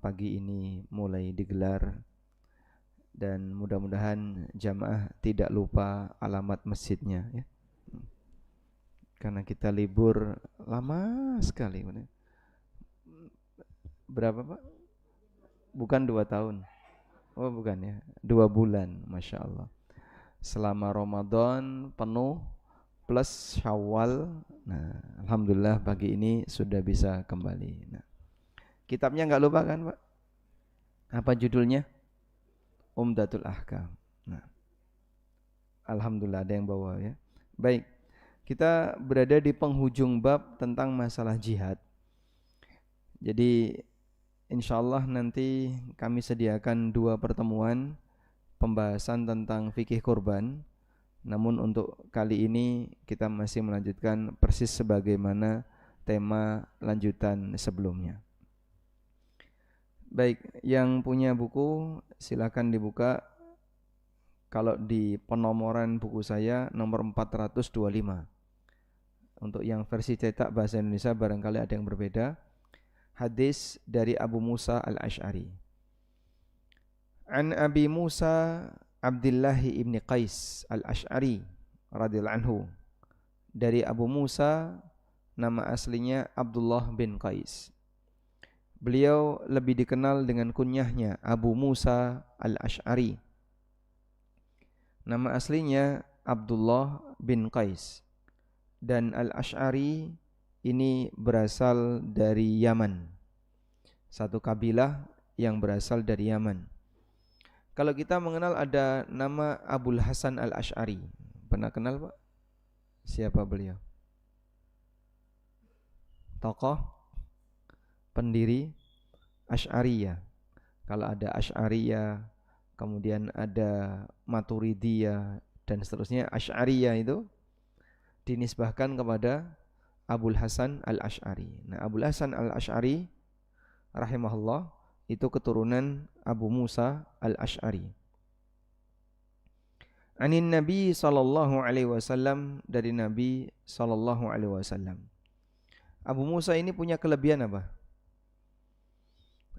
pagi ini mulai digelar, dan mudah-mudahan jamaah tidak lupa alamat masjidnya ya. Karena kita libur lama sekali. Berapa Pak? Bukan 2 tahun. Oh bukan ya, 2 bulan, Masya Allah. Selama Ramadan penuh plus Syawal. Nah, alhamdulillah pagi ini sudah bisa kembali. Nah, kitabnya nggak lupa kan Pak? Apa judulnya? Umdatul Ahkam. Nah, alhamdulillah ada yang bawa ya. Baik, kita berada di penghujung bab tentang masalah jihad. Jadi insya Allah nanti kami sediakan 2 pertemuan pembahasan tentang fikih kurban. Namun untuk kali ini kita masih melanjutkan persis sebagaimana tema lanjutan sebelumnya. Baik, yang punya buku silakan dibuka. Kalau di penomoran buku saya nomor 425. Untuk yang versi cetak bahasa Indonesia barangkali ada yang berbeda. Hadis dari Abu Musa al-Ash'ari. An Abi Musa Abdullah ibn Qais al-Ash'ari radhiyallahu anhu. Dari Abu Musa, nama aslinya Abdullah bin Qais. Beliau lebih dikenal dengan kunyahnya Abu Musa al-Ash'ari. Nama aslinya Abdullah bin Qais. Dan al-Ash'ari ini berasal dari Yaman. Satu kabilah yang berasal dari Yaman. Kalau kita mengenal ada nama Abul Hasan al-Ash'ari. Pernah kenal Pak? Siapa beliau? Tokoh pendiri Asy'ariyah. Kalau ada Asy'ariyah, kemudian ada Maturidiyah dan seterusnya, Asy'ariyah itu dinisbahkan kepada Abul Hasan al-Ash'ari. Nah, Abul Hasan al-Ash'ari rahimahullah itu keturunan Abu Musa al-Ash'ari. Anin Nabi sallallahu alaihi wasallam, dari Nabi sallallahu alaihi wasallam. Abu Musa ini punya kelebihan apa?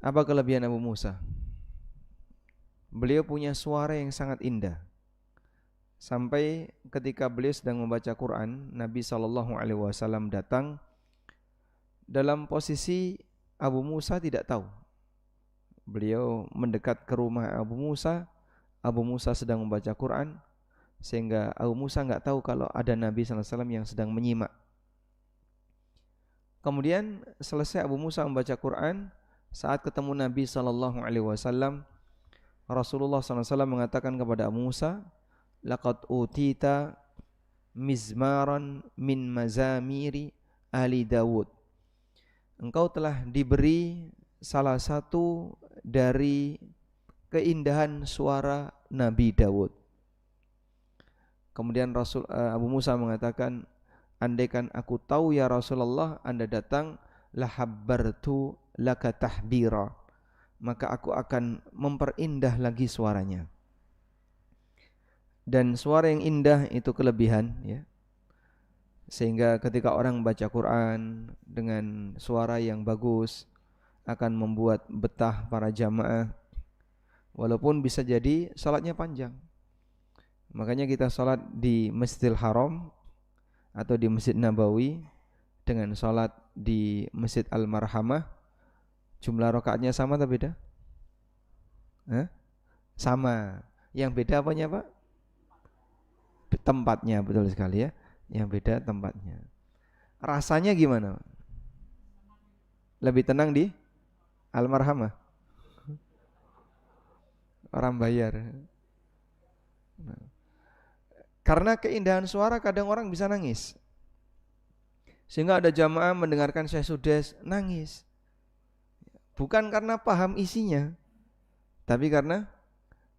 Apa kelebihan Abu Musa? Beliau punya suara yang sangat indah. Sampai ketika beliau sedang membaca Quran, Nabi sallallahu alaihi wasallam datang dalam posisi Abu Musa tidak tahu. Beliau mendekat ke rumah Abu Musa sedang membaca Quran, sehingga Abu Musa enggak tahu kalau ada Nabi sallallahu alaihi wasallam yang sedang menyimak. Kemudian selesai Abu Musa membaca Quran, saat ketemu Nabi sallallahu alaihi wasallam, Rasulullah sallallahu alaihi wasallam mengatakan kepada Abu Musa, "Laqad utita mizmaran min mazamiri ali Dawud." Engkau telah diberi salah satu dari keindahan suara Nabi Dawud. Kemudian Abu Musa mengatakan, andaikan aku tahu ya Rasulullah Anda datang, lahabbartu laka tahbira, maka aku akan memperindah lagi suaranya. Dan suara yang indah itu kelebihan ya. Sehingga ketika orang baca Quran dengan suara yang bagus akan membuat betah para jamaah, walaupun bisa jadi salatnya panjang. Makanya kita salat di Masjidil Haram atau di Masjid Nabawi dengan salat di Masjid Al-Marhamah, jumlah rakaatnya sama atau beda? Sama. Yang beda apanya Pak? Tempatnya, betul sekali ya. Yang beda tempatnya. Rasanya gimana? Lebih tenang di Al-Marhamah. Orang bayar. Nah, karena keindahan suara kadang orang bisa nangis. Sehingga ada jamaah mendengarkan Syekh Sudes nangis. Bukan karena paham isinya, tapi karena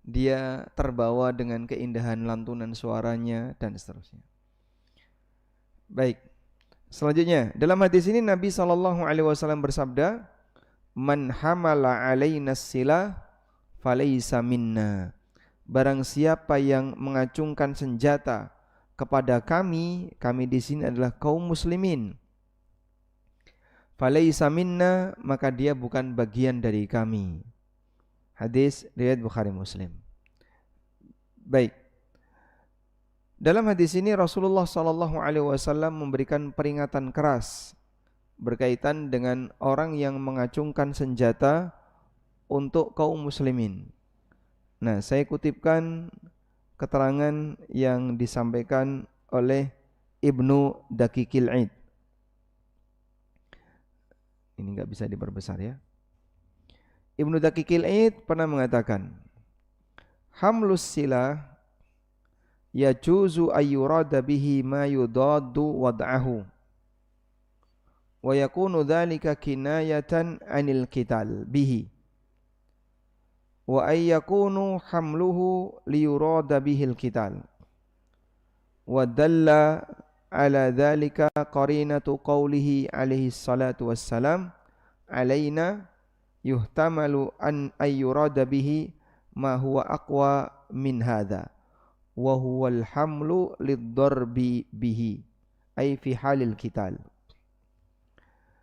dia terbawa dengan keindahan lantunan suaranya dan seterusnya. Baik. Selanjutnya, dalam hadis ini Nabi SAW bersabda, "Man hamala alaina silah falaysa minna." Barang siapa yang mengacungkan senjata kepada kami di sini adalah kaum muslimin. Falaisa minna, maka dia bukan bagian dari kami. Hadis riwayat Bukhari Muslim. Baik. Dalam hadis ini Rasulullah SAW memberikan peringatan keras berkaitan dengan orang yang mengacungkan senjata untuk kaum muslimin. Nah, saya kutipkan keterangan yang disampaikan oleh Ibnu Daqiqil Id. Ini enggak bisa diperbesar ya. Ibnu Daqiqil Id pernah mengatakan, hamlus silah yajuzu ayyurada bihi ma yudaddu wad'ahu wa yakunu dhalika kinayatan 'anil qital bihi wa ay yakunu hamluhu liyurada bihil qital wa dalla ala dhalika qarinatu qawlihi alaihi salatu wassalam alaina yuhtamalu an ayyurada bihi ma huwa aqwa min hadha wa huwal hamlu liddarbi bihi ay fi halil qital.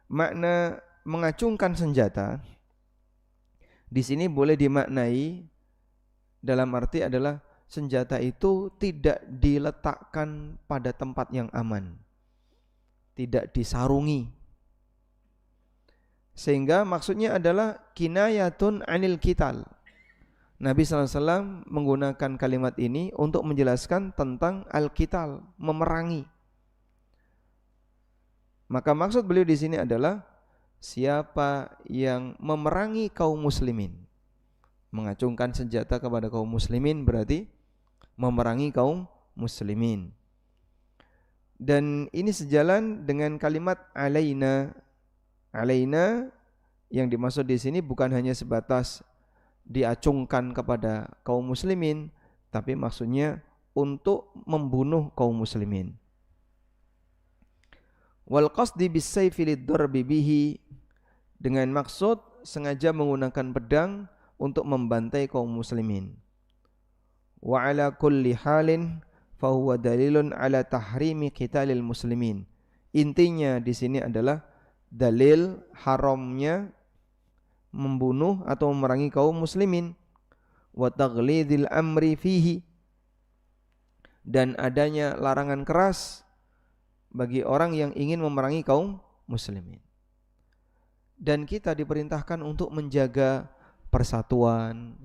Makna mengacungkan senjata di sini boleh dimaknai dalam arti adalah senjata itu tidak diletakkan pada tempat yang aman, tidak disarungi. Sehingga maksudnya adalah kinayatun anil qital. Nabi SAW menggunakan kalimat ini untuk menjelaskan tentang al-qital, memerangi. Maka maksud beliau di sini adalah siapa yang memerangi kaum muslimin. Mengacungkan senjata kepada kaum muslimin berarti memerangi kaum muslimin. Dan ini sejalan dengan kalimat alaina. Alaina yang dimaksud di sini bukan hanya sebatas diacungkan kepada kaum muslimin, tapi maksudnya untuk membunuh kaum muslimin. Wal qasdi bis sayfi lid-darbi bihi, dengan maksud sengaja menggunakan pedang untuk membantai kaum muslimin. Wa ala kulli halin fa huwa dalilun ala tahrimi qitalil muslimin. Intinya di sini adalah dalil haramnya membunuh atau memerangi kaum muslimin, wa taghlidil amri fihi, dan adanya larangan keras bagi orang yang ingin memerangi kaum muslimin. Dan kita diperintahkan untuk menjaga persatuan,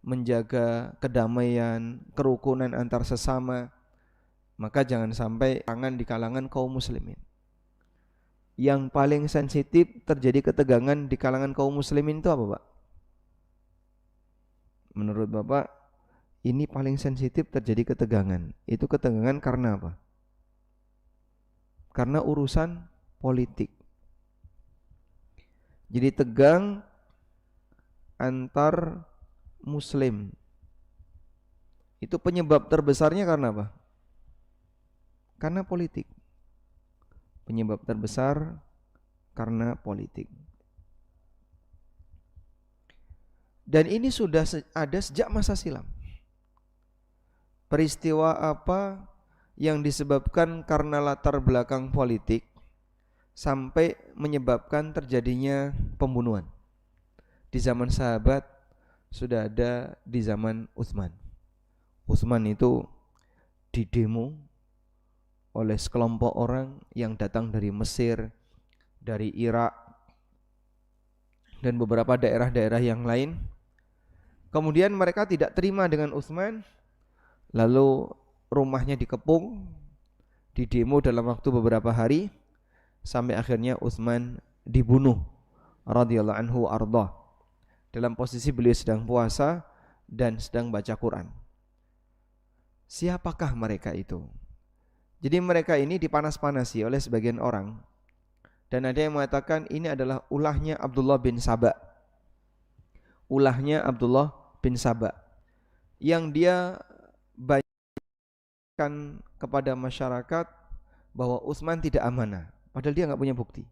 menjaga kedamaian, kerukunan antar sesama. Maka jangan sampai tangan di kalangan kaum muslimin. Yang paling sensitif terjadi ketegangan di kalangan kaum muslimin itu apa, Pak? Menurut Bapak, ini paling sensitif terjadi ketegangan. Itu ketegangan karena apa? Karena urusan politik. Jadi tegang antar muslim. Itu penyebab terbesarnya karena apa? Karena politik. Penyebab terbesar karena politik. Dan ini sudah ada sejak masa silam. Peristiwa apa yang disebabkan karena latar belakang politik sampai menyebabkan terjadinya pembunuhan? Di zaman sahabat sudah ada, di zaman Utsman. Utsman itu didemo oleh sekelompok orang yang datang dari Mesir, dari Irak, dan beberapa daerah-daerah yang lain. Kemudian mereka tidak terima dengan Utsman, lalu rumahnya dikepung, didemo dalam waktu beberapa hari, sampai akhirnya Utsman dibunuh radhiyallahu anhu ardah, dalam posisi beliau sedang puasa dan sedang baca Quran. Siapakah mereka itu? Jadi mereka ini dipanas-panasi oleh sebagian orang, dan ada yang mengatakan ini adalah ulahnya Abdullah bin Saba. Ulahnya Abdullah bin Saba yang dia bagikan kepada masyarakat bahwa Utsman tidak amanah, padahal dia enggak punya bukti.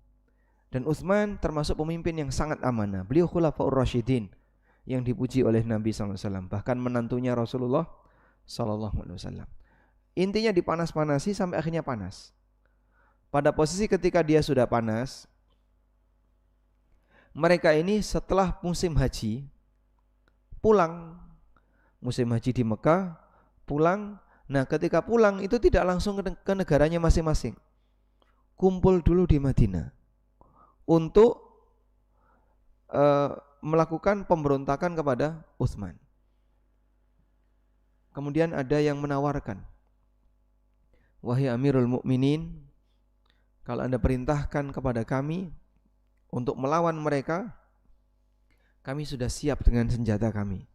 Dan Utsman termasuk pemimpin yang sangat amanah. Beliau khulafaur rasyidin yang dipuji oleh Nabi SAW, bahkan menantunya Rasulullah SAW. Intinya dipanas-panasi sampai akhirnya panas. Pada posisi ketika dia sudah panas, Mereka ini setelah musim haji pulang, musim haji di Mekah pulang. Nah ketika pulang itu tidak langsung ke negaranya masing-masing, kumpul dulu di Madinah untuk melakukan pemberontakan kepada Utsman. Kemudian ada yang menawarkan, wahai Amirul Mukminin, kalau Anda perintahkan kepada kami untuk melawan mereka, kami sudah siap dengan senjata kami.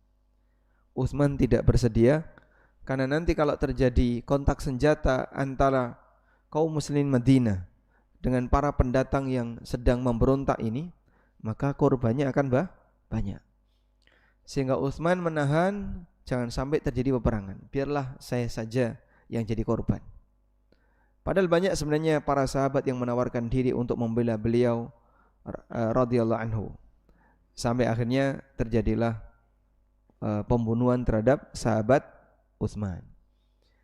Utsman tidak bersedia, karena nanti kalau terjadi kontak senjata antara kaum muslimin Madinah dengan para pendatang yang sedang memberontak ini, maka korbannya akan banyak. Sehingga Utsman menahan, jangan sampai terjadi peperangan, biarlah saya saja yang jadi korban. Padahal banyak sebenarnya para sahabat yang menawarkan diri untuk membela beliau radhiyallahu anhu. Sampai akhirnya terjadilah pembunuhan terhadap sahabat Utsman.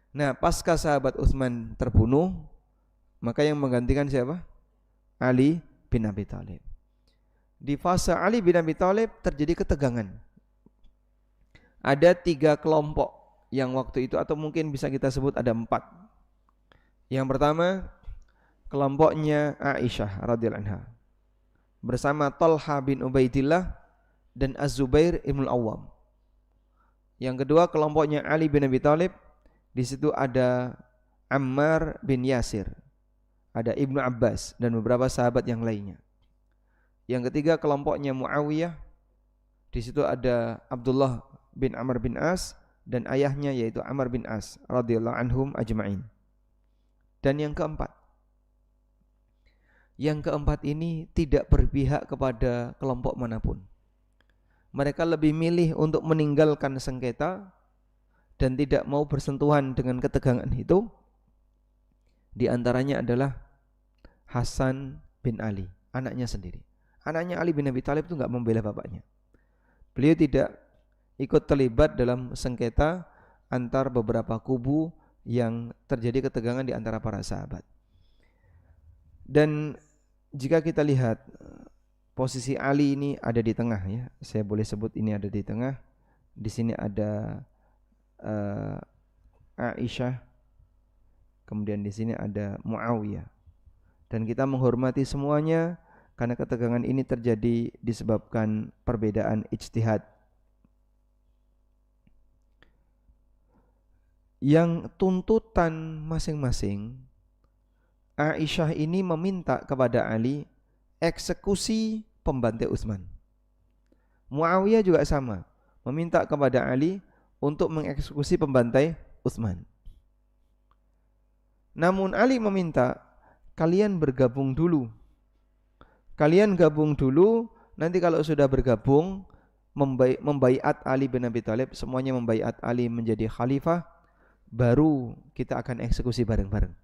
Nah, pasca sahabat Utsman terbunuh, maka yang menggantikan siapa? Ali bin Abi Thalib. Di fase Ali bin Abi Thalib terjadi ketegangan. Ada 3 kelompok yang waktu itu, atau mungkin bisa kita sebut ada 4. Yang pertama, kelompoknya Aisyah radhiyallahu anha bersama Talha bin Ubaidillah dan Az-Zubair ibn Awwam. Yang kedua, kelompoknya Ali bin Abi Thalib. Di situ ada Ammar bin Yasir, ada Ibnu Abbas dan beberapa sahabat yang lainnya. Yang ketiga, kelompoknya Muawiyah. Di situ ada Abdullah bin Amr bin As dan ayahnya yaitu Amr bin As radhiyallahu anhum ajma'in. Dan yang keempat ini tidak berpihak kepada kelompok manapun. Mereka lebih milih untuk meninggalkan sengketa dan tidak mau bersentuhan dengan ketegangan itu. Di antaranya adalah Hasan bin Ali, anaknya sendiri. Anaknya Ali bin Abi Thalib itu enggak membela bapaknya. Beliau tidak ikut terlibat dalam sengketa antar beberapa kubu yang terjadi ketegangan di antara para sahabat. Dan jika kita lihat posisi Ali ini ada di tengah ya, saya boleh sebut ini ada di tengah. Di sini ada Aisyah, kemudian di sini ada Muawiyah. Dan kita menghormati semuanya karena ketegangan ini terjadi disebabkan perbedaan ijtihad. Yang tuntutan masing-masing, Aisyah ini meminta kepada Ali eksekusi pembantai Utsman. Muawiyah juga sama, meminta kepada Ali untuk mengeksekusi pembantai Utsman. Namun Ali meminta, kalian bergabung dulu. Kalian gabung dulu, nanti kalau sudah bergabung membaiat Ali bin Abi Thalib, semuanya membaiat Ali menjadi khalifah, baru kita akan eksekusi bareng-bareng.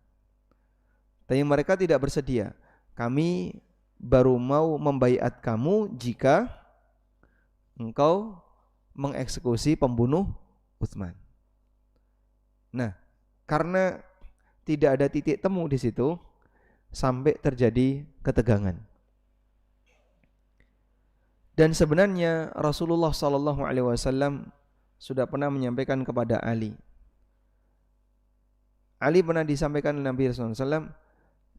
Tapi mereka tidak bersedia. Kami baru mau membaiat kamu jika engkau mengeksekusi pembunuh Utsman. Nah, karena tidak ada titik temu di situ, sampai terjadi ketegangan. Dan sebenarnya Rasulullah SAW sudah pernah menyampaikan kepada Ali. Ali pernah disampaikan oleh Nabi SAW,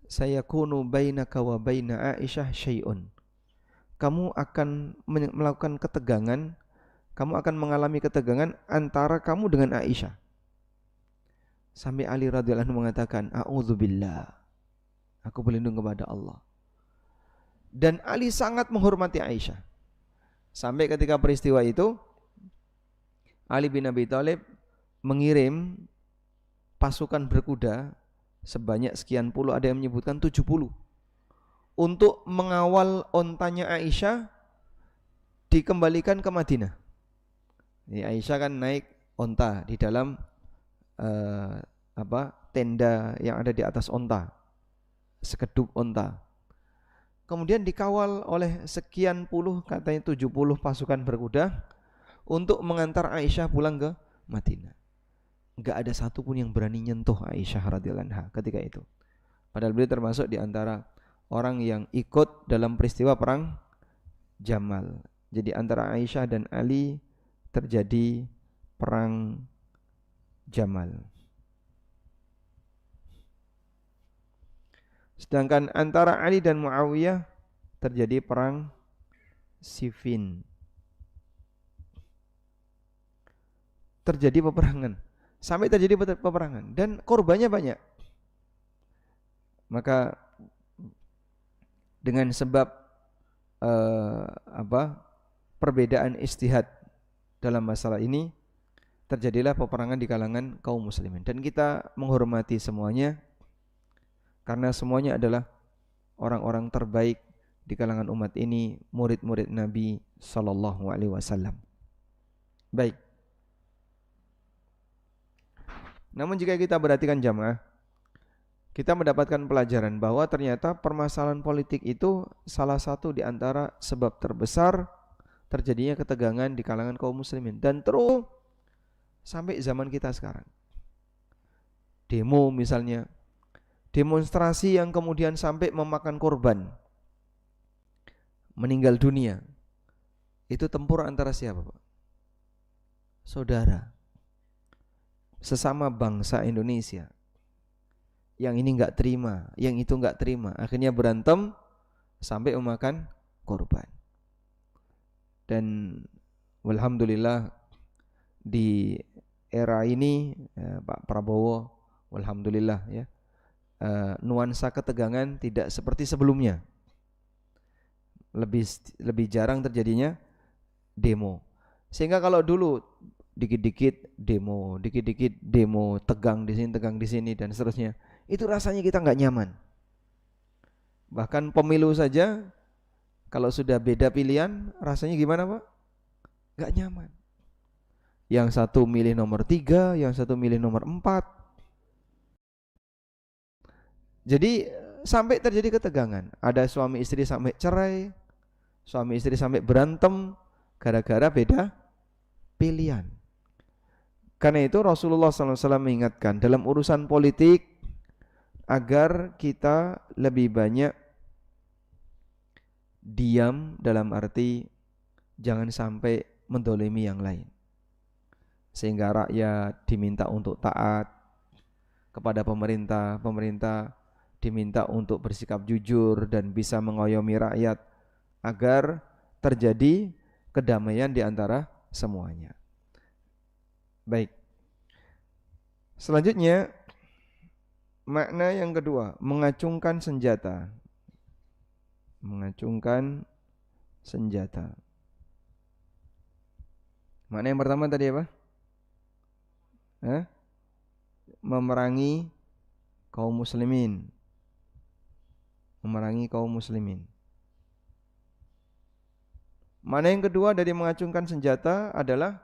sayakunu bainaka wa baina Aisyah syai'un. Kamu akan melakukan ketegangan, kamu akan mengalami ketegangan antara kamu dengan Aisyah. Sampai Ali radhiyallahu anhu mengatakan, a'udzubillah, aku berlindung kepada Allah. Dan Ali sangat menghormati Aisyah. Sampai ketika peristiwa itu, Ali bin Abi Thalib mengirim pasukan berkuda sebanyak sekian puluh, ada yang menyebutkan 70, untuk mengawal ontanya Aisyah dikembalikan ke Madinah. Ini Aisyah kan naik onta di dalam tenda yang ada di atas onta, sekeduk onta. Kemudian dikawal oleh sekian puluh, katanya 70 pasukan berkuda untuk mengantar Aisyah pulang ke Madinah. Enggak ada satupun yang berani nyentuh Aisyah radhiyallahu anha ketika itu. Padahal beliau termasuk di antara orang yang ikut dalam peristiwa perang Jamal. Jadi antara Aisyah dan Ali terjadi perang Jamal. Sedangkan antara Ali dan Muawiyah terjadi perang Siffin. Terjadi peperangan. Sampai terjadi peperangan dan korbannya banyak. Maka dengan sebab perbedaan ijtihad dalam masalah ini terjadilah peperangan di kalangan kaum muslimin, dan kita menghormati semuanya karena semuanya adalah orang-orang terbaik di kalangan umat ini, murid-murid Nabi sallallahu alaihi wasallam. Baik. Namun jika kita perhatikan jamaah, kita mendapatkan pelajaran bahwa ternyata permasalahan politik itu salah satu di antara sebab terbesar terjadinya ketegangan di kalangan kaum muslimin, dan terus sampai zaman kita sekarang. Demo misalnya, demonstrasi yang kemudian sampai memakan korban, meninggal dunia, itu tempur antara siapa, Pak? Saudara, sesama bangsa Indonesia. Yang ini enggak terima, yang itu enggak terima, akhirnya berantem sampai memakan korban. Dan alhamdulillah di era ini Pak Prabowo, alhamdulillah ya, nuansa ketegangan tidak seperti sebelumnya. Lebih jarang terjadinya demo. Sehingga kalau dulu dikit-dikit demo, tegang di sini dan seterusnya, itu rasanya kita nggak nyaman. Bahkan pemilu saja kalau sudah beda pilihan, rasanya gimana, Pak? Nggak nyaman. Yang satu milih nomor 3, yang satu milih nomor 4. Jadi sampai terjadi ketegangan. Ada suami istri sampai cerai, suami istri sampai berantem gara-gara beda pilihan. Karena itu Rasulullah SAW mengingatkan dalam urusan politik agar kita lebih banyak diam, dalam arti jangan sampai mendolimi yang lain, sehingga rakyat diminta untuk taat kepada pemerintah, pemerintah diminta untuk bersikap jujur dan bisa mengayomi rakyat agar terjadi kedamaian di antara semuanya. Baik. Selanjutnya, makna yang kedua, mengacungkan senjata. Mengacungkan senjata. Makna yang pertama tadi apa? Memerangi kaum muslimin. Memerangi kaum muslimin. Makna yang kedua dari mengacungkan senjata adalah,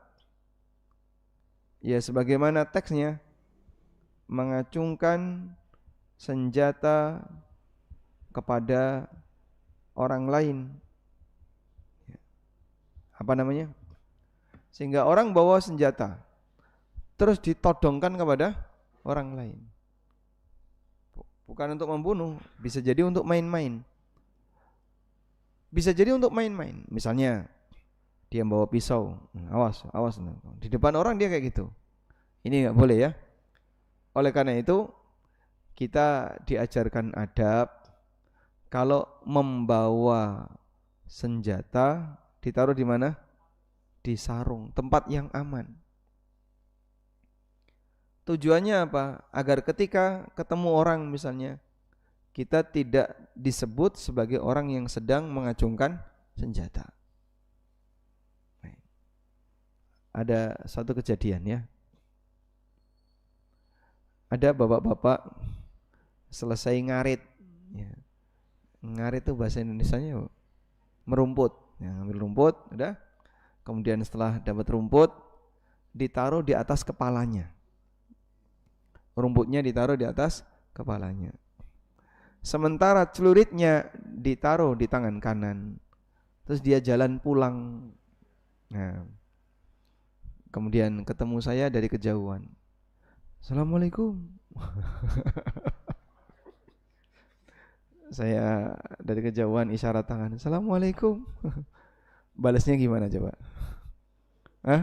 ya sebagaimana teksnya, mengacungkan senjata kepada orang lain. Apa namanya? Sehingga orang bawa senjata terus ditodongkan kepada orang lain. Bukan untuk membunuh, bisa jadi untuk main-main. Bisa jadi untuk main-main. Misalnya dia bawa pisau, awas. Di depan orang dia kayak gitu. Ini enggak boleh ya. Oleh karena itu kita diajarkan adab, kalau membawa senjata ditaruh di mana? Di sarung, tempat yang aman. Tujuannya apa? Agar ketika ketemu orang misalnya, kita tidak disebut sebagai orang yang sedang mengacungkan senjata. Ada satu kejadian ya. Ada bapak-bapak selesai ngarit ya. Ngarit itu bahasa Indonesianya merumput ya, ngambil rumput udah. Kemudian setelah dapat rumput ditaruh di atas kepalanya. Rumputnya ditaruh di atas kepalanya. Sementara celuritnya ditaruh di tangan kanan. Terus dia jalan pulang. Nah, kemudian ketemu saya dari kejauhan. Assalamualaikum. Saya dari kejauhan isyarat tangan. Assalamualaikum. Balasnya gimana coba? Hah?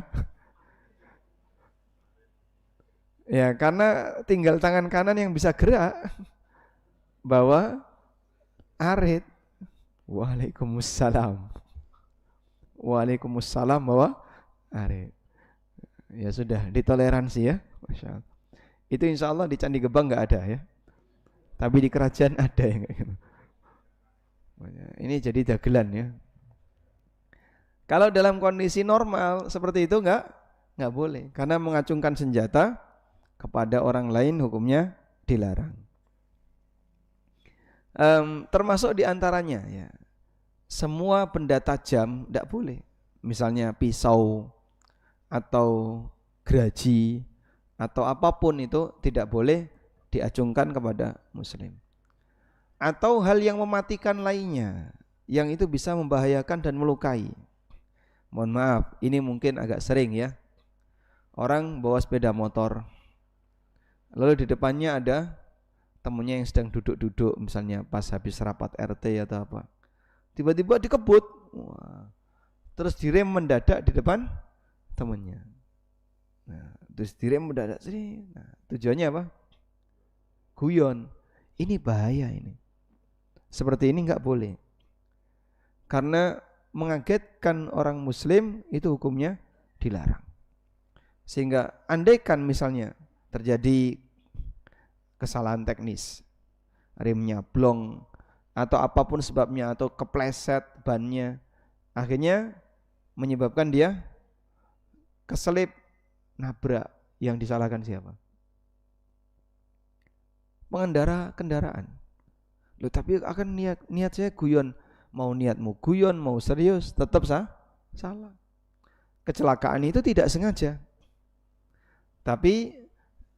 Ya karena tinggal tangan kanan yang bisa gerak, bawa arit. Waalaikumsalam. Waalaikumsalam bawa arit. Ya sudah, ditoleransi ya. Masya Allah. Itu insya Allah di Candi Gebang nggak ada ya. Tapi di kerajaan ada yang kayak gitu. Ini jadi dagelan ya. Kalau dalam kondisi normal seperti itu nggak boleh, karena mengacungkan senjata kepada orang lain hukumnya dilarang. Termasuk diantaranya ya, semua benda tajam tidak boleh. Misalnya pisau atau geraji atau apapun itu tidak boleh diacungkan kepada muslim. Atau hal yang mematikan lainnya, yang itu bisa membahayakan dan melukai. Mohon maaf, ini mungkin agak sering ya. Orang bawa sepeda motor, lalu di depannya ada temennya yang sedang duduk-duduk, misalnya pas habis rapat RT atau apa. Tiba-tiba dikebut, wah. Terus direm mendadak di depan temennya. Nah, terus direm mendadak sini. Nah, tujuannya apa? Guyon. Ini bahaya ini. Seperti ini enggak boleh. Karena mengagetkan orang muslim itu hukumnya dilarang. Sehingga andaikan misalnya terjadi kesalahan teknis, remnya blong atau apapun sebabnya, atau kepleset bannya, akhirnya menyebabkan dia keselip, nabrak, yang disalahkan siapa? Pengendara kendaraan. Loh, tapi akan niat saya guyon. Mau niatmu guyon, mau serius, tetap salah. Kecelakaan itu tidak sengaja. Tapi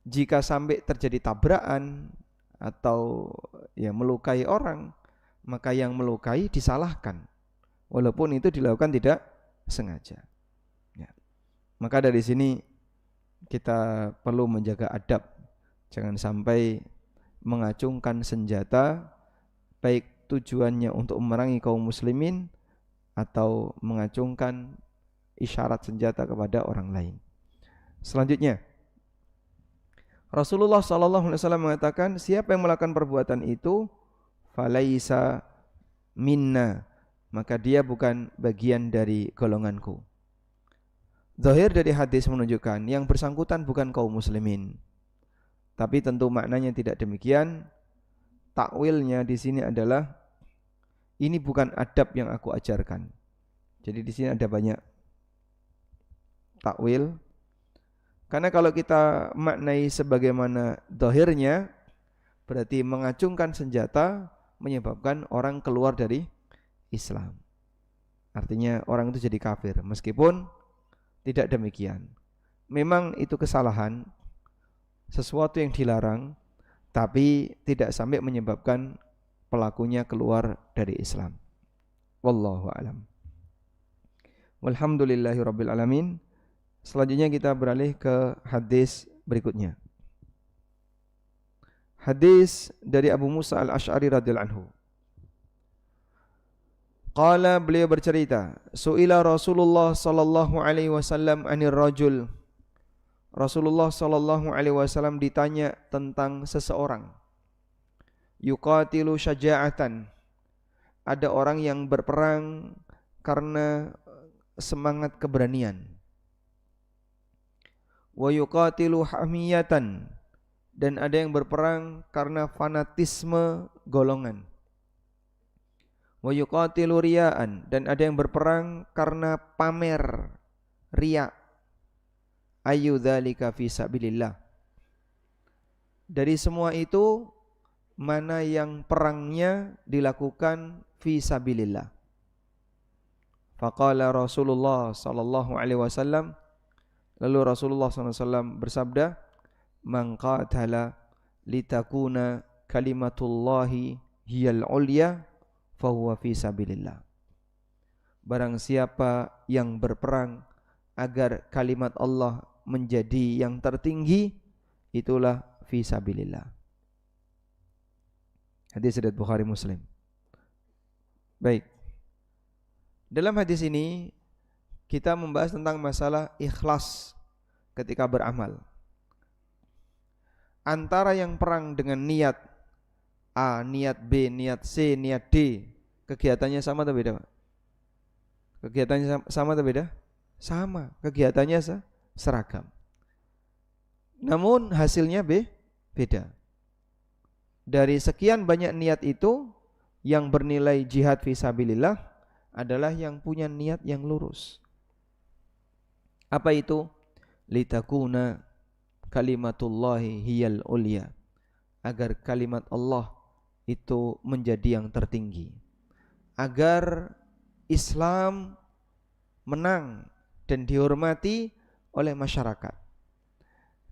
jika sampai terjadi tabrakan atau ya melukai orang, maka yang melukai disalahkan, walaupun itu dilakukan tidak sengaja. Ya. Maka dari sini kita perlu menjaga adab, jangan sampai mengacungkan senjata baik tujuannya untuk memerangi kaum muslimin atau mengacungkan isyarat senjata kepada orang lain. Selanjutnya, Rasulullah SAW mengatakan, siapa yang melakukan perbuatan itu falaisa minna, maka dia bukan bagian dari golonganku. Zahir dari hadis menunjukkan yang bersangkutan bukan kaum muslimin. Tapi tentu maknanya tidak demikian. Takwilnya di sini adalah ini bukan adab yang aku ajarkan. Jadi di sini ada banyak takwil. Karena kalau kita maknai sebagaimana zahirnya, berarti mengacungkan senjata menyebabkan orang keluar dari Islam. Artinya orang itu jadi kafir. Meskipun tidak demikian. Memang itu kesalahan, sesuatu yang dilarang, tapi tidak sampai menyebabkan pelakunya keluar dari Islam. Wallahu a'lam. Walhamdulillahirabbil alamin. Selanjutnya kita beralih ke hadis berikutnya. Hadis dari Abu Musa al-Asy'ari radhiyallahu anhu. Qala, beliau bercerita, su'ila Rasulullah sallallahu alaihi wasallam 'anil rajul. Rasulullah sallallahu alaihi wasallam ditanya tentang seseorang. Yuqatilu syaja'atan. Ada orang yang berperang karena semangat keberanian. Wa yuqatilu hamiyatan. Dan ada yang berperang karena fanatisme golongan. Wa yuqatilu riya'an. Dan ada yang berperang karena pamer, riya'. Ayu dzalika fi sabilillah. Dari semua itu, mana yang perangnya dilakukan fi sabilillah? Faqala Rasulullah sallallahu alaihi wasallam, lalu Rasulullah sallallahu alaihi wasallam bersabda, man qatala litakuna kalimatullahi hiyal ulya fahuwa fi sabilillah. Barang siapa yang berperang agar kalimat Allah menjadi yang tertinggi, itulah fi sabilillah. Hadis riwayat Bukhari Muslim. Baik. Dalam hadis ini kita membahas tentang masalah ikhlas ketika beramal. Antara yang perang dengan niat A, niat B, niat C, niat D, kegiatannya sama atau beda, Pak? Kegiatannya sama atau beda? Sama, kegiatannya seragam. Namun hasilnya beda. Dari sekian banyak niat itu, yang bernilai jihad fisabilillah adalah yang punya niat yang lurus. Apa itu? Litakuna kalimatullahi hiyal ulya, agar kalimat Allah itu menjadi yang tertinggi, agar Islam menang dan dihormati oleh masyarakat,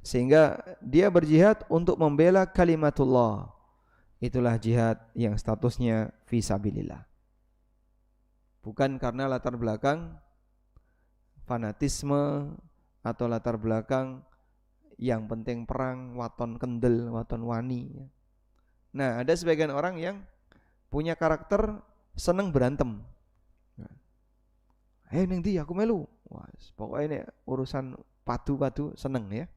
sehingga dia berjihad untuk membela kalimatullah. Itulah jihad yang statusnya fisabilillah, bukan karena latar belakang fanatisme atau latar belakang yang penting perang, waton kendel, waton wani. Nah, ada sebagian orang yang punya karakter seneng berantem. Ning ndi aku melu. Wah, pokoknya ini urusan padu-padu seneng ya.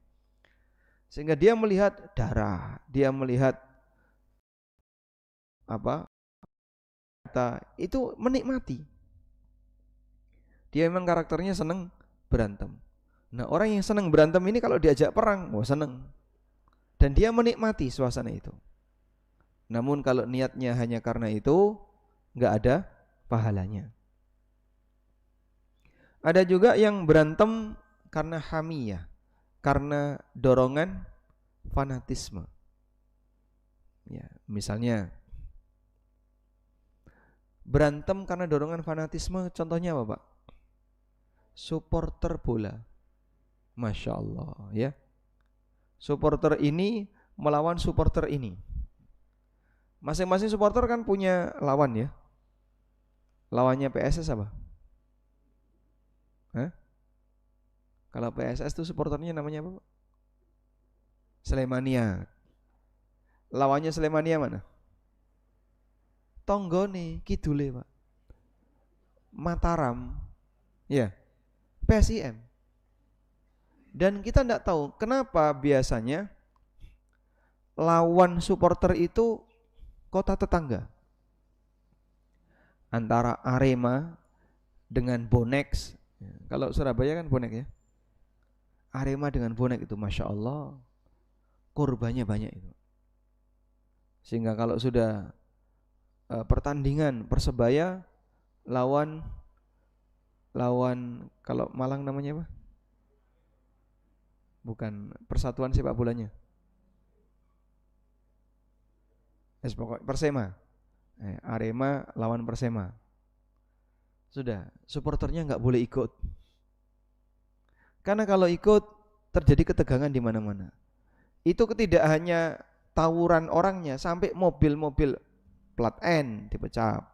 Sehingga dia melihat darah, dia melihat apa? Itu menikmati. Dia memang karakternya seneng berantem. Nah, orang yang seneng berantem ini kalau diajak perang, wah seneng. Dan dia menikmati suasana itu. Namun kalau niatnya hanya karena itu, enggak ada pahalanya. Ada juga yang berantem karena hamiyah, karena dorongan fanatisme. Ya, misalnya berantem karena dorongan fanatisme, contohnya apa, Pak? Supporter bola. Masya Allah ya. Supporter ini melawan supporter ini. Masing-masing supporter kan punya lawan ya. Lawannya PSS apa? Hah? Kalau PSS itu supporternya namanya apa, Pak? Slemania. Lawannya Slemania mana? Tonggone kidule, Pak. Mataram. Ya. PSIM. Dan kita tidak tahu kenapa biasanya lawan supporter itu kota tetangga. Antara Arema dengan Bonex. Kalau Surabaya kan Bonek ya. Arema dengan Bonek itu Masya Allah, korbannya banyak itu. Sehingga kalau sudah pertandingan Persebaya lawan kalau Malang namanya apa? Bukan Persatuan Sepak Bolanya. Persema. Arema lawan Persema. Sudah, supporternya nggak boleh ikut. Karena kalau ikut terjadi ketegangan di mana-mana. Itu tidak hanya tawuran orangnya, sampai mobil-mobil plat N dipecah,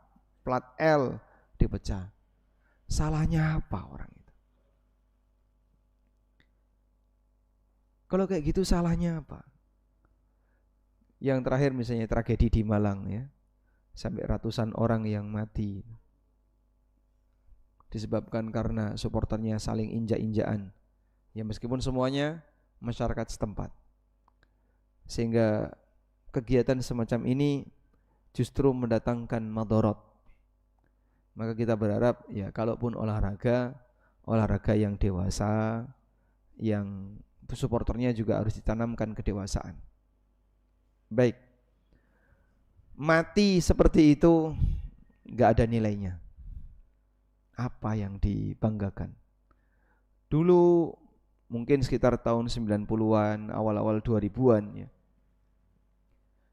plat L dipecah. Salahnya apa orang itu? Kalau kayak gitu salahnya apa? Yang terakhir misalnya tragedi di Malang ya, sampai ratusan orang yang mati disebabkan karena supporternya saling injak-injakan. Ya meskipun semuanya masyarakat setempat. Sehingga kegiatan semacam ini justru mendatangkan madharat. Maka kita berharap ya kalaupun olahraga yang dewasa, yang supporternya juga harus ditanamkan kedewasaan. Baik. Mati seperti itu enggak ada nilainya. Apa yang dibanggakan? Dulu mungkin sekitar tahun 90-an, awal-awal 2000-an ya.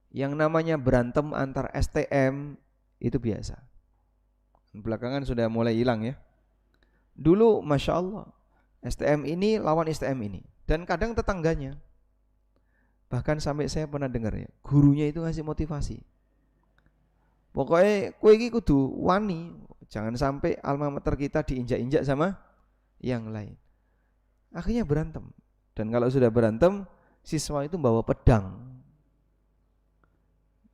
Yang namanya berantem antar STM itu biasa. Belakangan sudah mulai hilang ya. Dulu Masya Allah, STM ini lawan STM ini. Dan kadang tetangganya. Bahkan sampai saya pernah dengar ya, gurunya itu ngasih motivasi. Pokoknya kowe iki kudu wani, jangan sampai alma mater kita diinjak-injak sama yang lain. Akhirnya berantem. Dan kalau sudah berantem, siswa itu bawa pedang.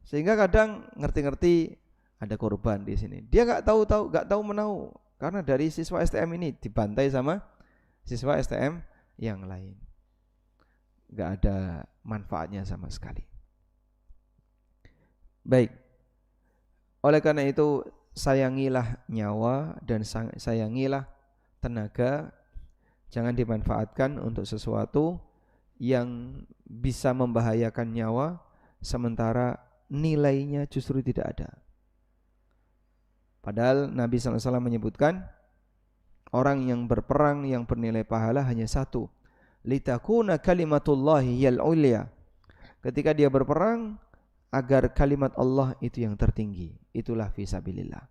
Sehingga kadang ngerti-ngerti ada korban di sini. Dia nggak tahu menahu Karena dari siswa STM ini dibantai sama siswa STM yang lain. Gak ada manfaatnya sama sekali. Baik. Oleh karena itu sayangilah nyawa dan sayangilah tenaga. Jangan dimanfaatkan untuk sesuatu yang bisa membahayakan nyawa sementara nilainya justru tidak ada. Padahal Nabi SAW menyebutkan orang yang berperang yang bernilai pahala hanya satu, litakuna kalimatullahi hiyal ulya. Ketika dia berperang agar kalimat Allah itu yang tertinggi, itulah fisabilillah.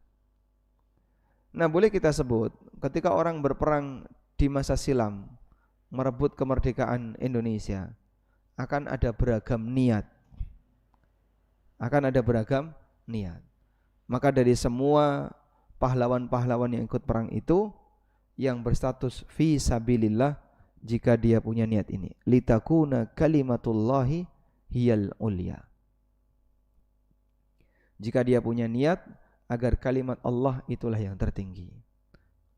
Nah, boleh kita sebut ketika orang berperang di masa silam merebut kemerdekaan Indonesia, akan ada beragam niat. Maka dari semua pahlawan-pahlawan yang ikut perang itu, yang berstatus fisabilillah, jika dia punya niat ini, litakuna kalimatullahi hiyal ulya. Jika dia punya niat agar kalimat Allah itulah yang tertinggi.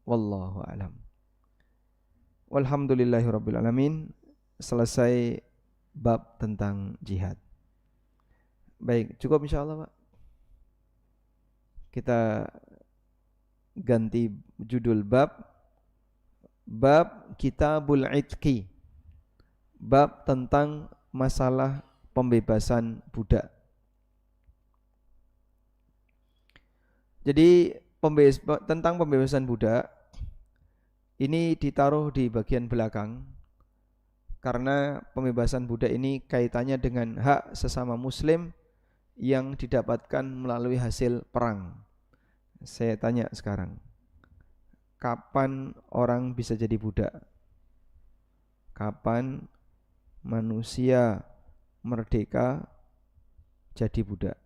Wallahu a'lam. Walhamdulillahirabbil alamin. Selesai bab tentang jihad. Baik, cukup insyaallah, Pak. Kita ganti judul bab Kitabul Itqi. Bab tentang masalah pembebasan budak. Jadi tentang pembebasan budak ini ditaruh di bagian belakang karena pembebasan budak ini kaitannya dengan hak sesama muslim yang didapatkan melalui hasil perang. Saya tanya sekarang, kapan orang bisa jadi budak? Kapan manusia merdeka jadi budak?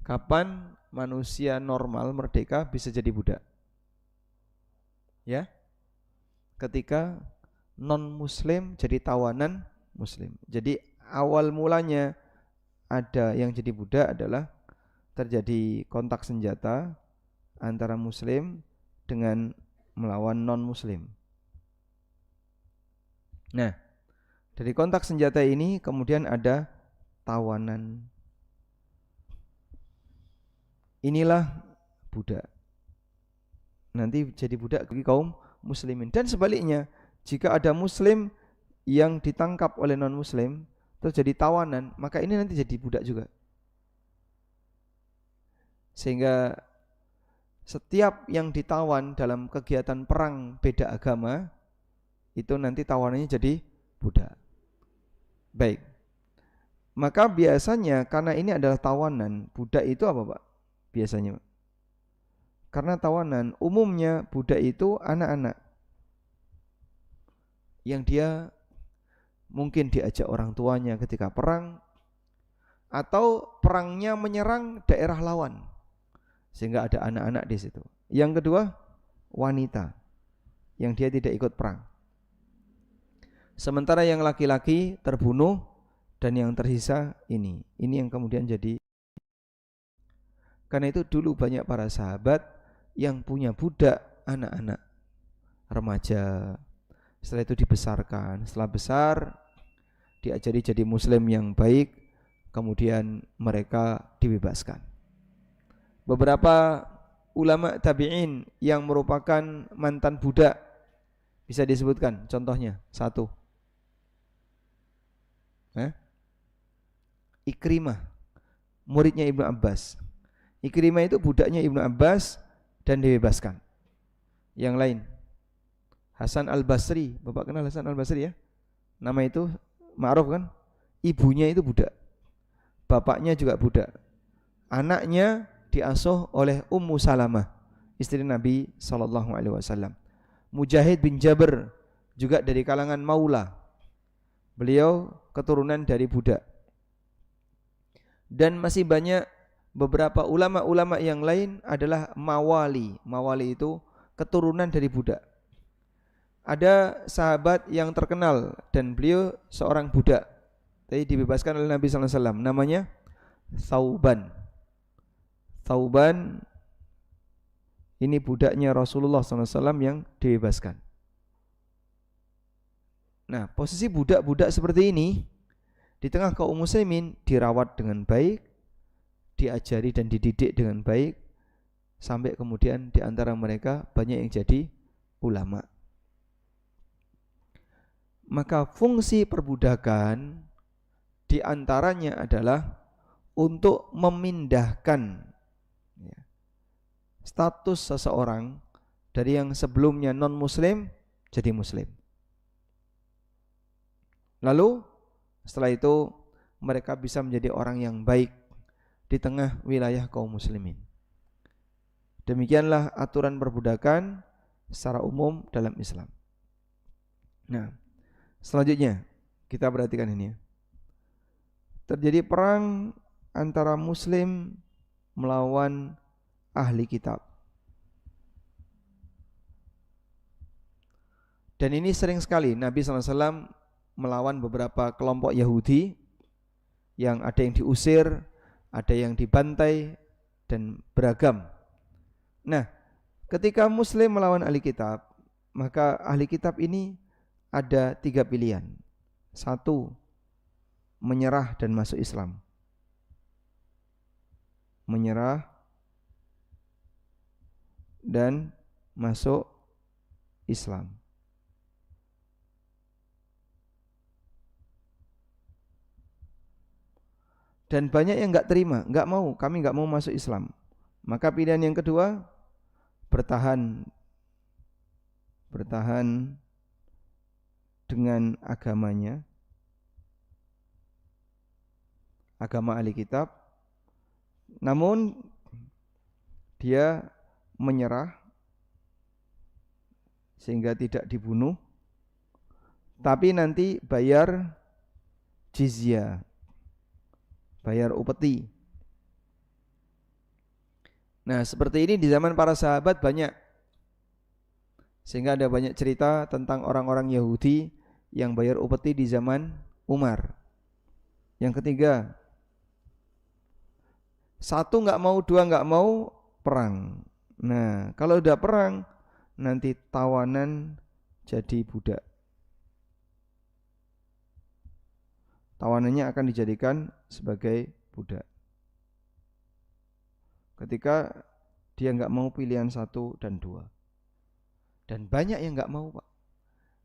Kapan manusia normal merdeka bisa jadi budak? Ya, ketika non-muslim jadi tawanan muslim. Jadi awal mulanya ada yang jadi budak adalah terjadi kontak senjata antara muslim dengan melawan non-muslim. Nah, dari kontak senjata ini kemudian ada tawanan. Inilah budak. Nanti jadi budak bagi kaum muslimin. Dan sebaliknya, jika ada muslim yang ditangkap oleh non-muslim terus jadi tawanan, maka ini nanti jadi budak juga. Sehingga setiap yang ditawan dalam kegiatan perang beda agama itu nanti tawanannya jadi budak. Baik. Maka biasanya karena ini adalah tawanan, budak itu apa, Pak? Biasanya, karena tawanan umumnya budak itu anak-anak yang dia mungkin diajak orang tuanya ketika perang atau perangnya menyerang daerah lawan sehingga ada anak-anak di situ. Yang kedua, wanita yang dia tidak ikut perang. Sementara yang laki-laki terbunuh dan yang tersisa ini yang kemudian jadi. Karena itu dulu banyak para sahabat yang punya budak anak-anak remaja. Setelah itu dibesarkan. Setelah besar diajari jadi muslim yang baik, kemudian mereka dibebaskan. Beberapa ulama tabi'in yang merupakan mantan budak bisa disebutkan contohnya. Satu, Ikrimah, muridnya Ibnu Abbas. Ikrimah itu budaknya Ibnu Abbas dan dibebaskan. Yang lain, Hasan Al-Basri. Bapak kenal Hasan Al-Basri ya? Nama itu ma'ruf kan? Ibunya itu budak, bapaknya juga budak. Anaknya diasuh oleh Ummu Salamah, istri Nabi SAW. Mujahid bin Jabr juga dari kalangan maula. Beliau keturunan dari budak. Dan masih banyak beberapa ulama-ulama yang lain adalah mawali. Mawali itu keturunan dari budak. Ada sahabat yang terkenal dan beliau seorang budak, tapi dibebaskan oleh Nabi SAW. Namanya Thauban. Thauban ini budaknya Rasulullah SAW yang dibebaskan. Nah, posisi budak-budak seperti ini di tengah kaum muslimin dirawat dengan baik, diajari dan dididik dengan baik, sampai kemudian di antara mereka banyak yang jadi ulama. Maka fungsi perbudakan di antaranya adalah untuk memindahkan status seseorang dari yang sebelumnya non-muslim jadi muslim. Lalu setelah itu mereka bisa menjadi orang yang baik di tengah wilayah kaum muslimin. Demikianlah aturan perbudakan secara umum dalam Islam. Nah, selanjutnya kita perhatikan ini. Terjadi perang antara muslim melawan ahli kitab. Dan ini sering sekali Nabi SAW melawan beberapa kelompok Yahudi yang ada yang diusir, ada yang dibantai, dan beragam. Nah, ketika muslim melawan ahli kitab, maka ahli kitab ini ada 3 pilihan. 1, menyerah dan masuk Islam. Menyerah dan masuk Islam. Dan banyak yang enggak terima, kami enggak mau masuk Islam. Maka pilihan yang kedua, bertahan dengan agamanya, agama ahli kitab, namun dia menyerah sehingga tidak dibunuh, tapi nanti bayar jizyah, bayar upeti. Nah, seperti ini di zaman para sahabat banyak, sehingga ada banyak cerita tentang orang-orang Yahudi yang bayar upeti di zaman Umar. Yang ketiga, 1 enggak mau, 2 enggak mau, perang. Nah, kalau udah perang nanti tawanan jadi budak. Tawanannya akan dijadikan sebagai budak. Ketika dia enggak mau pilihan 1 dan 2. Dan banyak yang enggak mau, Pak.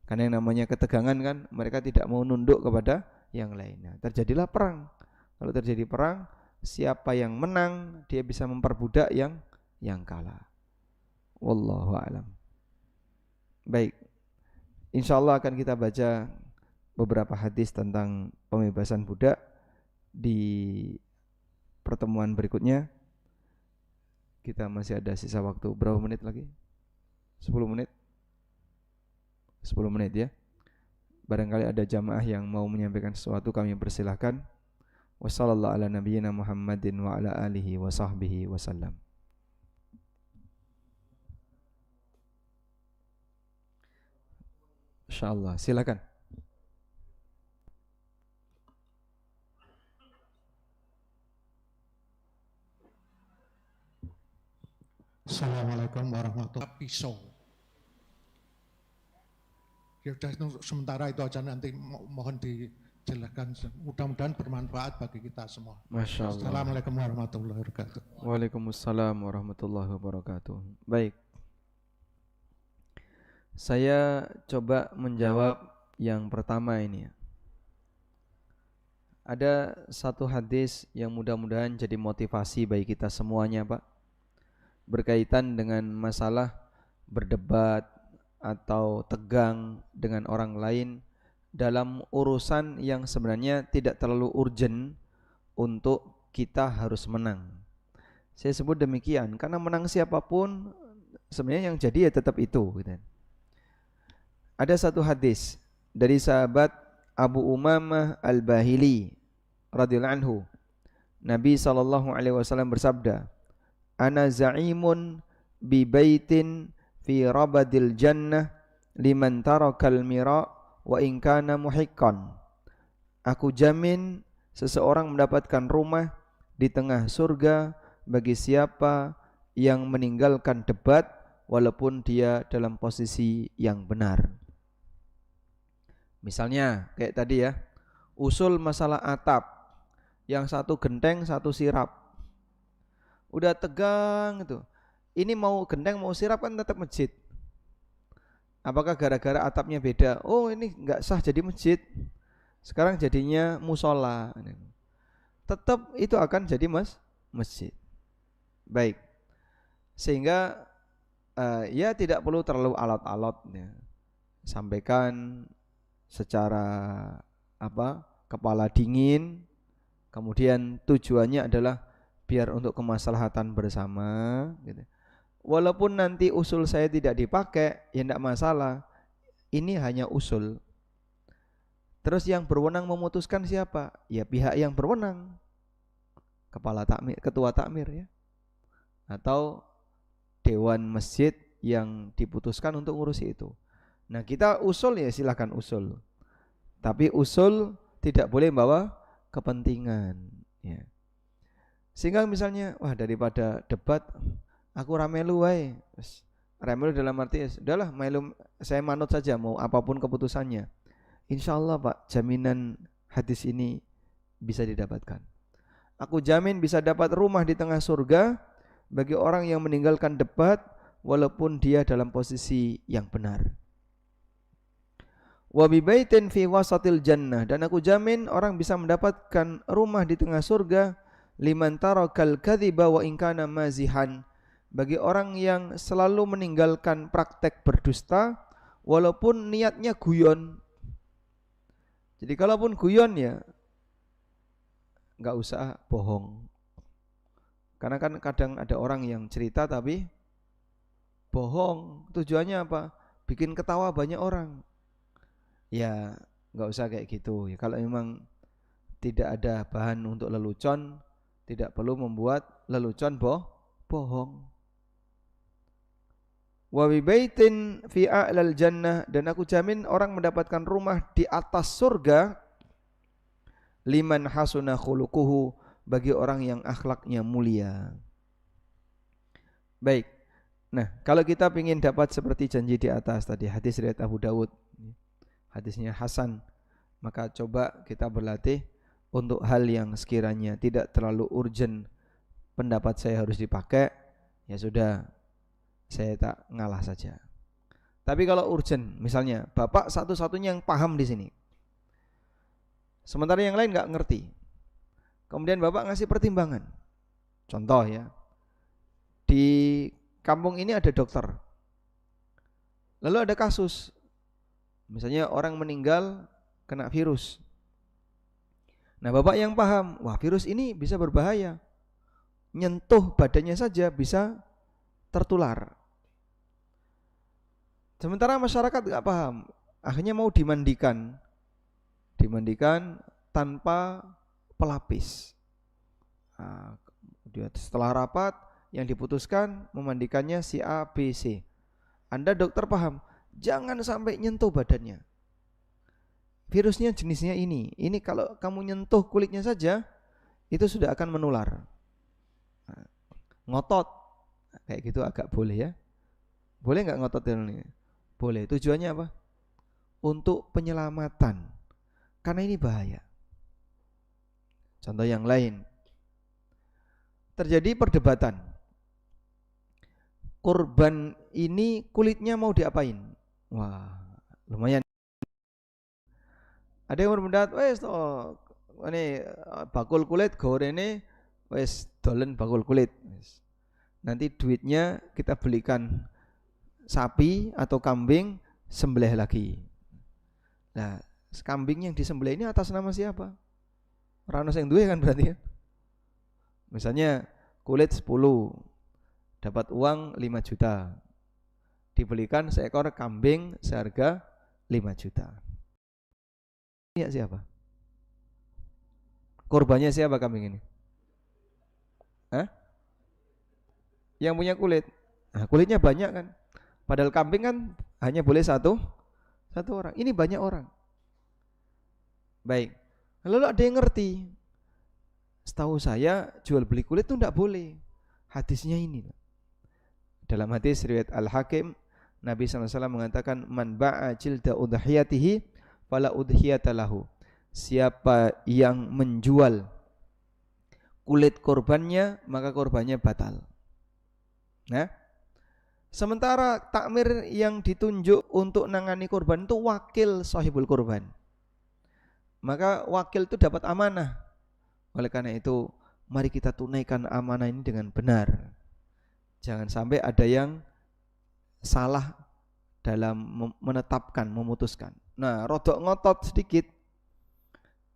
Karena yang namanya ketegangan kan, mereka tidak mau nunduk kepada yang lainnya. Terjadilah perang. Kalau terjadi perang, siapa yang menang, dia bisa memperbudak yang kalah. Wallahu a'lam. Baik, insyaallah akan kita baca beberapa hadis tentang pembebasan budak di pertemuan berikutnya. Kita masih ada sisa waktu berapa menit lagi? 10 menit? 10 menit ya. Barangkali ada jamaah yang mau menyampaikan sesuatu, kami persilahkan. Wassallallahu ala nabiyyina Muhammadin wa ala alihi wa sahbihi wasallam. Insyaallah, silakan. Assalamualaikum warahmatullahi wabarakatuh. Pisau. Ya udah, sementara itu aja, nanti mohon dijelaskan. Mudah-mudahan bermanfaat bagi kita semua. Masya Allah. Assalamualaikum warahmatullahi wabarakatuh. Waalaikumsalam warahmatullahi wabarakatuh. Baik, saya coba menjawab yang pertama ini. Ada satu hadis yang mudah-mudahan jadi motivasi bagi kita semuanya, Pak, berkaitan dengan masalah berdebat atau tegang dengan orang lain dalam urusan yang sebenarnya tidak terlalu urgent untuk kita harus menang. Saya sebut demikian karena menang siapapun sebenarnya yang jadi ya tetap itu, gitu. Ada satu hadis dari sahabat Abu Umamah Al-Bahili radhiyallahu anhu. Nabi SAW bersabda, "Ana za'imun bi baitin fi rabadil jannah liman tarakal mira wa in kana muhiqqan." Aku jamin seseorang mendapatkan rumah di tengah surga bagi siapa yang meninggalkan debat walaupun dia dalam posisi yang benar. Misalnya kayak tadi ya, usul masalah atap, yang satu genteng, satu sirap. Udah tegang itu. Ini mau genteng mau sirap kan tetap masjid. Apakah gara-gara atapnya beda? Oh ini nggak sah jadi masjid. Sekarang jadinya musola. Tetap itu akan jadi masjid. Baik. Sehingga ya tidak perlu terlalu alot-alot ya. Sampaikan secara kepala dingin. Kemudian tujuannya adalah biar untuk kemaslahatan bersama gitu. Walaupun nanti usul saya tidak dipakai, ya tidak masalah. Ini hanya usul. Terus yang berwenang memutuskan siapa? Ya pihak yang berwenang. Kepala takmir, ketua takmir ya. Atau dewan masjid yang diputuskan untuk ngurusi itu. Nah, kita usul ya silakan usul. Tapi usul tidak boleh membawa kepentingan ya. Sehingga misalnya, wah daripada debat aku ramelu wae. Ramelu dalam arti udahlah melu, saya manut saja mau apapun keputusannya. Insyaallah Pak, jaminan hadis ini bisa didapatkan. Aku jamin bisa dapat rumah di tengah surga bagi orang yang meninggalkan debat walaupun dia dalam posisi yang benar. Wa bi baitin fi wasatil jannah, dan aku jamin orang bisa mendapatkan rumah di tengah surga liman tarakal kadhiba wa in kana mazihan, bagi orang yang selalu meninggalkan praktek berdusta walaupun niatnya guyon. Jadi kalaupun guyon ya enggak usah bohong. Karena kan kadang ada orang yang cerita tapi bohong. Tujuannya apa? Bikin ketawa banyak orang. Ya enggak usah kayak gitu. Ya, kalau memang tidak ada bahan untuk lelucon, tidak perlu membuat lelucon bohong. Wa bi baitin fi a'lal jannah, dan aku jamin orang mendapatkan rumah di atas surga liman hasuna khuluquhu, bagi orang yang akhlaknya mulia. Baik. Nah, kalau kita ingin dapat seperti janji di atas tadi, hadis riwayat Abu Dawud, hadisnya hasan, maka coba kita berlatih untuk hal yang sekiranya tidak terlalu urgent, pendapat saya harus dipakai, ya sudah, saya tak ngalah saja. Tapi kalau urgent, misalnya Bapak satu-satunya yang paham di sini, sementara yang lain nggak ngerti, kemudian Bapak ngasih pertimbangan. Contoh ya, di kampung ini ada dokter, lalu ada kasus, misalnya orang meninggal kena virus. Nah Bapak yang paham, wah virus ini bisa berbahaya, nyentuh badannya saja bisa tertular. Sementara masyarakat nggak paham, akhirnya mau dimandikan tanpa pelapis. Nah, setelah rapat yang diputuskan memandikannya si A, B, C. Anda dokter paham, jangan sampai nyentuh badannya. Virusnya jenisnya ini kalau kamu nyentuh kulitnya saja, itu sudah akan menular. Nah, ngotot, kayak gitu agak boleh ya. Boleh nggak ngotot ini? Boleh. Tujuannya apa? Untuk penyelamatan. Karena ini bahaya. Contoh yang lain, terjadi perdebatan. Korban ini kulitnya mau diapain? Wah, lumayan. Ada yang berpendapat, wes ini bakul kulit gorene wes dolen bakul kulit. Nanti duitnya kita belikan sapi atau kambing, sembelih lagi. Nah, kambing yang disembelih ini atas nama siapa? Rano sing duwe kan berarti ya. Misalnya kulit 10, dapat uang 5 juta. Dibelikan seekor kambing seharga 5 juta. Ini siapa? Korbannya siapa kambing ini? Hah? Yang punya kulit. Nah, kulitnya banyak kan. Padahal kambing kan hanya boleh satu orang. Ini banyak orang. Baik. Lalu ada yang ngerti. Setahu saya jual beli kulit itu enggak boleh. Hadisnya ini. Dalam hadis riwayat Al-Hakim, Nabi SAW mengatakan, man ba'a jilda udhiyatihi fala udhiyata lahu. Siapa yang menjual kulit korbannya, maka korbannya batal. Nah, sementara takmir yang ditunjuk untuk nangani korban itu wakil sahibul korban. Maka wakil itu dapat amanah. Oleh karena itu, mari kita tunaikan amanah ini dengan benar. Jangan sampai ada yang salah dalam menetapkan, memutuskan. Nah, rodok ngotot sedikit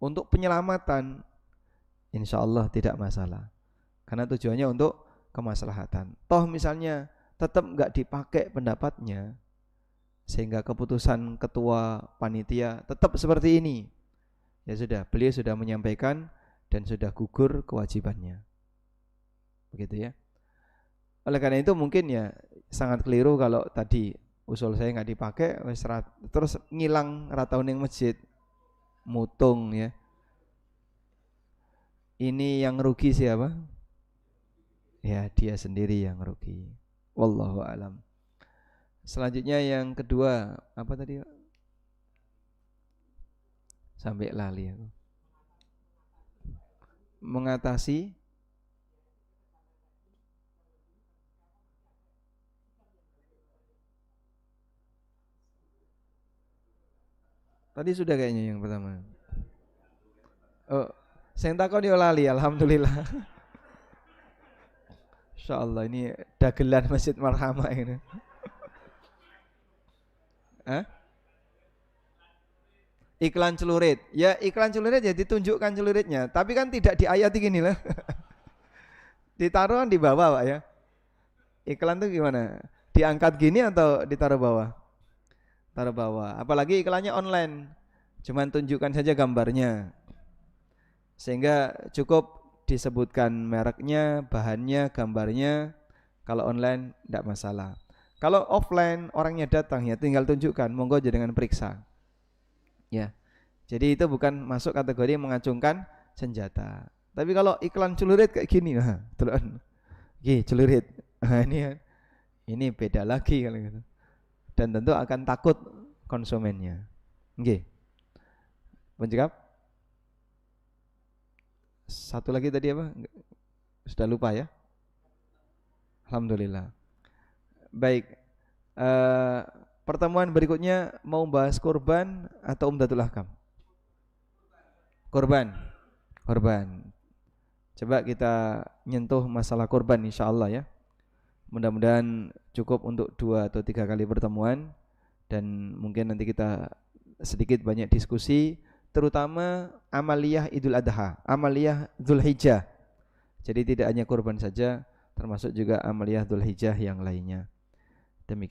untuk penyelamatan, insya Allah tidak masalah. Karena tujuannya untuk kemaslahatan. Toh misalnya tetap enggak dipakai pendapatnya, sehingga keputusan ketua panitia tetap seperti ini. Ya sudah, beliau sudah menyampaikan dan sudah gugur kewajibannya. Begitu ya. Oleh karena itu mungkin ya sangat keliru kalau tadi usul saya enggak dipakai, terus ngilang ratau ning masjid. Mutung ya. Ini yang rugi siapa? Ya, dia sendiri yang rugi. Wallahu alam. Selanjutnya yang kedua, apa tadi? Sampai lali aku. Mengatasi tadi sudah kayaknya yang pertama. Oh, saya takon yo lali, alhamdulillah. Insyaallah ini dagelan Masjid Marhamah ini. Hah? Iklan celurit. Ya iklan celurit ya ditunjukkan celuritnya, tapi kan tidak diayati gini lah. Ditaruh di bawah, Pak ya. Iklan tuh gimana? Diangkat gini atau ditaruh bawah? Taruh bawah. Apalagi iklannya online. Cuman tunjukkan saja gambarnya. Sehingga cukup disebutkan mereknya, bahannya, gambarnya. Kalau online tidak masalah. Kalau offline orangnya datang ya tinggal tunjukkan, monggo jangan periksa. Ya. Jadi itu bukan masuk kategori mengacungkan senjata. Tapi kalau iklan celurit kayak gini, nah, telan. Celurit. Nah, ini beda lagi kalau gitu. Dan tentu akan takut konsumennya. Nggih. Menjawab? Satu lagi tadi apa? Sudah lupa ya? Alhamdulillah. Baik. Pertemuan berikutnya mau bahas korban atau Umdatul Ahkam? Korban. Coba kita nyentuh masalah korban insyaallah ya. Mudah-mudahan cukup untuk 2 atau 3 kali pertemuan dan mungkin nanti kita sedikit banyak diskusi terutama amaliyah Idul Adha, amaliyah Dzulhijjah. Jadi tidak hanya korban saja, termasuk juga amaliyah Dzulhijjah yang lainnya. Demikian.